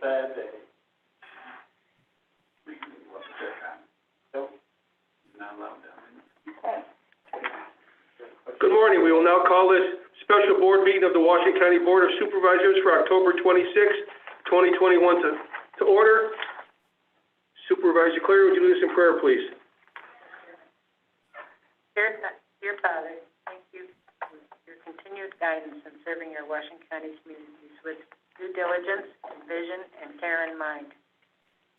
bad day. Good morning. We will now call this special board meeting of the Washington County Board of Supervisors for October 26, 2021 to order. Supervisor Clary, would you lead us in prayer, please? Dear Father, thank you for your continued guidance in serving your Washington County communities with due diligence and vision and care in mind.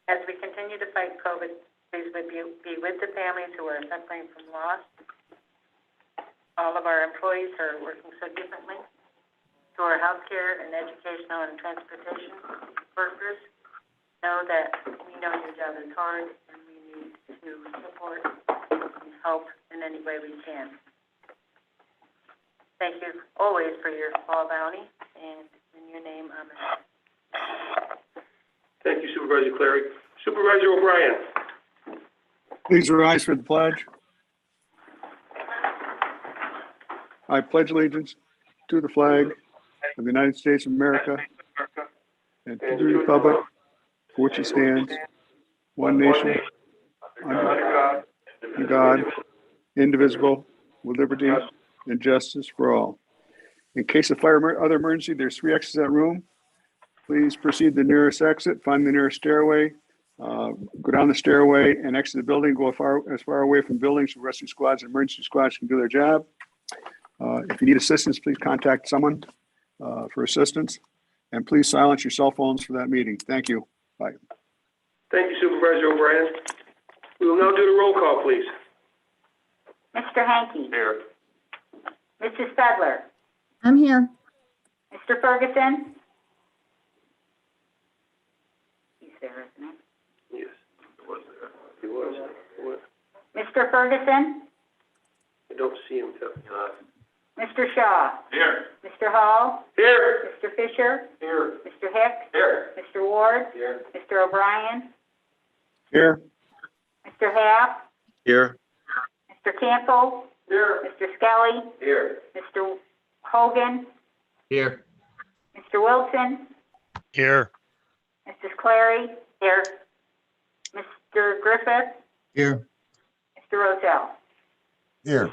As we continue to fight COVID, please be with the families who are suffering from loss. All of our employees who are working so differently, to our healthcare and educational and transportation workers, know that we know your job is hard and we need to support and help in any way we can. Thank you always for your small bounty, and in your name, amen. Thank you, Supervisor Clary. Supervisor O'Brien. Please rise for the pledge. I pledge allegiance to the flag of the United States of America and to the republic for which it stands, one nation, under God, indivisible, with liberty and justice for all. In case of fire or other emergency, there's 3 exits in that room. Please proceed to the nearest exit, find the nearest stairway, go down the stairway and exit the building, go as far away from buildings so rescue squads and emergency squads can do their job. If you need assistance, please contact someone for assistance, and please silence your cell phones for that meeting. Thank you. Bye. Thank you, Supervisor O'Brien. We will now do the roll call, please. Mr. Hankey. Here. Mrs. Fedler. I'm here. Mr. Ferguson. He's there, isn't he? Yes, he was there. He was. Mr. Ferguson. I don't see him. Mr. Shaw. Here. Mr. Hall. Here. Mr. Fisher. Here. Mr. Hicks. Here. Mr. Ward. Here. Mr. O'Brien. Here. Mr. Happ. Here. Mr. Campbell. Here. Mr. Skelly. Here. Mr. Hogan. Here. Mr. Wilson. Here. Mrs. Clary. Here. Mr. Griffith. Here. Mr. Roselle. Here.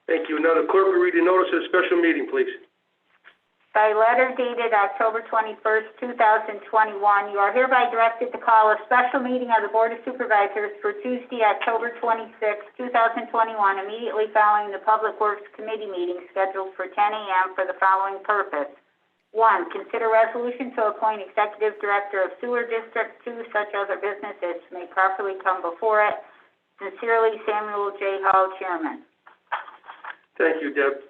Thank you. Now the clerk will read the notice of the special meeting, please. By letter dated October 21st, 2021, you are hereby directed to call a special meeting of the Board of Supervisors for Tuesday, October 26th, 2021, immediately following the Public Works Committee meeting scheduled for 10 a.m. for the following purpose. 1. Consider resolution to appoint Executive Director of Sewer District 2. Such other businesses may properly come before it. Sincerely, Samuel J. Hall, Chairman. Thank you, Deb.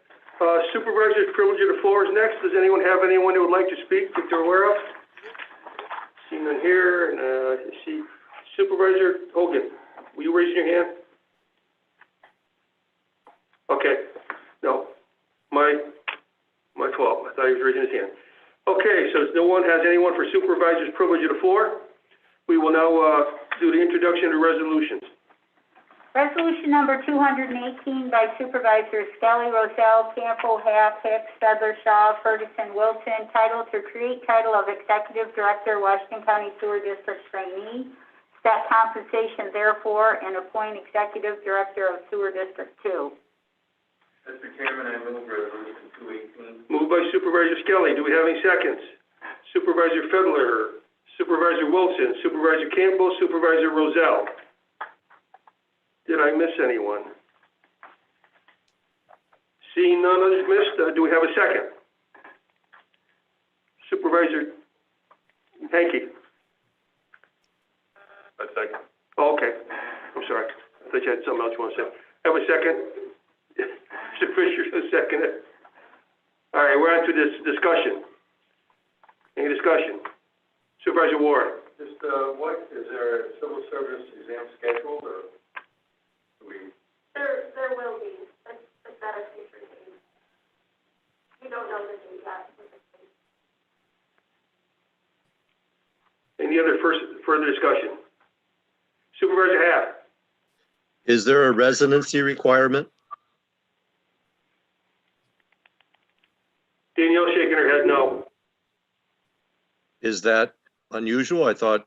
Supervisor's privilege of the floor is next. Does anyone have anyone who would like to speak that they're aware of? See none here. And see Supervisor Hogan. Will you raise your hand? Okay. No. My fault. I thought he was raising his hand. Okay, so no one has anyone for supervisor's privilege of the floor. We will now do the introduction to resolutions. Resolution number 218 by Supervisors Skelly, Roselle, Campbell, Happ, Hicks, Fedler, Shaw, Ferguson, Wilson, titled to create title of Executive Director, Washington County Sewer District Trainee, set compensation therefore, and appoint Executive Director of Sewer District 2. Mr. Chairman, I move resolution 218. Moved by Supervisor Skelly. Do we have any seconds? Supervisor Fedler, Supervisor Wilson, Supervisor Campbell, Supervisor Roselle. Did I miss anyone? Seeing none others missed, do we have a second? Supervisor Hankey. A second. Oh, okay. I'm sorry. I thought you had something else you want to say. Have a second? Mr. Fisher, a second. All right, we're on to this discussion. Any discussion? Supervisor Ward. Just, what, is there a civil service exam scheduled, or do we? There will be, but that is future date. You don't know the date yet. Any other further discussion? Supervisor Happ. Is there a residency requirement? Danielle shaking her head no. Is that unusual? I thought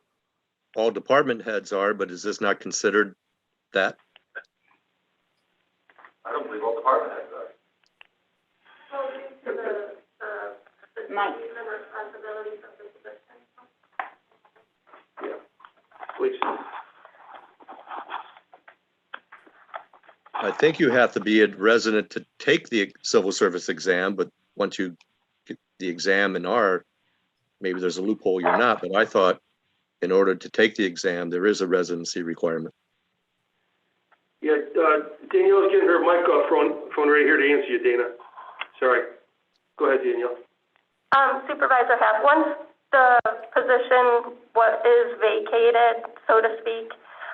all department heads are, but is this not considered that? I don't believe all department heads are. Well, due to the duties and responsibilities of the position. Please. I think you have to be a resident to take the civil service exam, but once you get the exam and are, maybe there's a loophole you're not, but I thought in order to take the exam, there is a residency requirement. Yeah, Danielle's getting her mic off phone right here to answer you, Dana. Sorry. Go ahead, Danielle. Supervisor Hack, once the position is vacated, so to speak,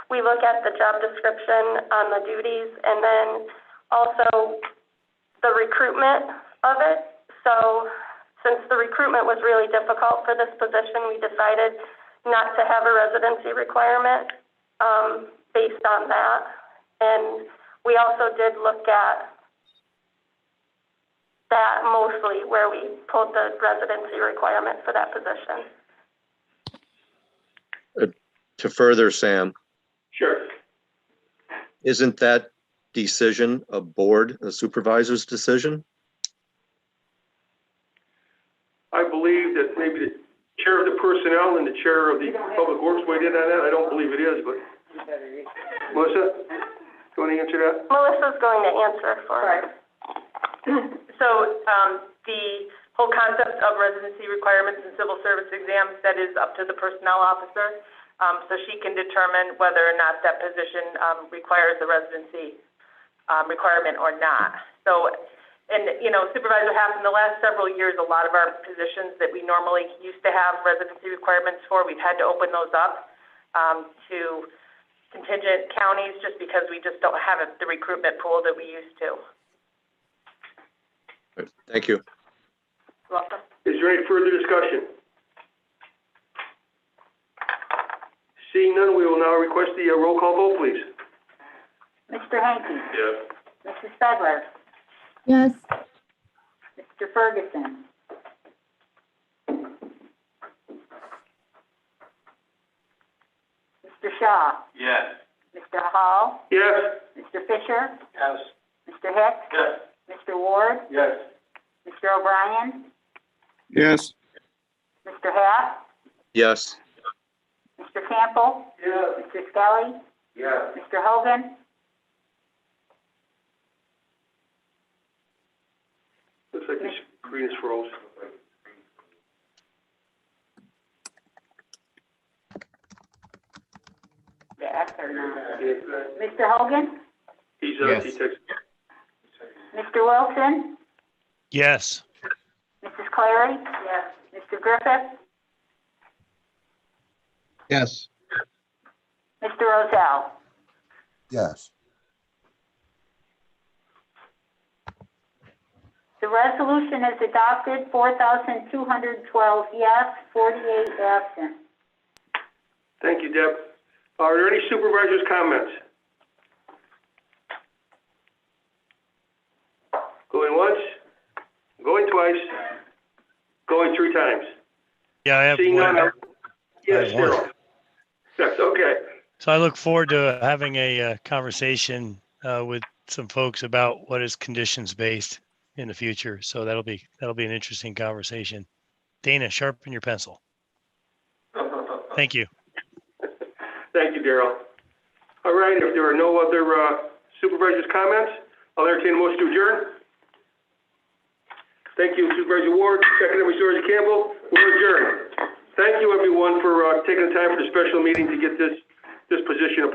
we look at the job description on the duties and then also the recruitment of it. So since the recruitment was really difficult for this position, we decided not to have a residency requirement based on that. And we also did look at that mostly where we pulled the residency requirement for that position. To further, Sam, Sure. isn't that decision a board, a supervisor's decision? I believe that maybe the chair of the personnel and the chair of the public works weighed in on that. I don't believe it is, but. Melissa, do you want to answer that? Melissa's going to answer for us. So, the whole concept of residency requirements and civil service exams, that is up to the personnel officer. So she can determine whether or not that position, requires a residency, requirement or not. So, and, you know, Supervisor Haff, in the last several years, a lot of our positions that we normally used to have residency requirements for, we've had to open those up, to contingent counties just because we just don't have the recruitment pool that we used to. Thank you. Welcome. Is there any further discussion? Seeing none, we will now request the roll call vote, please. Mr. Hankey? Yes. Mrs. Fedler? Yes. Mr. Ferguson? Mr. Shaw? Yes. Mr. Hall? Yes. Mr. Fisher? Yes. Mr. Hicks? Yes. Mr. Ward? Yes. Mr. O'Brien? Yes. Mr. Haff? Yes. Mr. Campbell? Yes. Mr. Skelly? Yes. Mr. Hogan? Looks like the screen is froze. Yes or no? Mr. Hogan? He's, Yes. he texted. Mr. Wilson? Yes. Mrs. Clary? Yes. Mr. Griffith? Yes. Mr. Rozell? Yes. The resolution is adopted, 4,212 yes, 48 absent. Thank you, Deb. Are there any supervisors' comments? Going once, going twice, going three times. Yeah, I have Seeing one. none, yes, I have one. Daryl. Yes, okay. So I look forward to having a conversation with some folks about what is conditions-based in the future. So that'll be an interesting conversation. Dana, sharpen your pencil. Thank you. Thank you, Daryl. All right, if there are no other supervisors' comments, I'll entertain a motion to adjourn. Thank you, Supervisor Ward. Second, Supervisor Campbell. We're adjourned. Thank you, everyone, for taking the time for the special meeting to get this position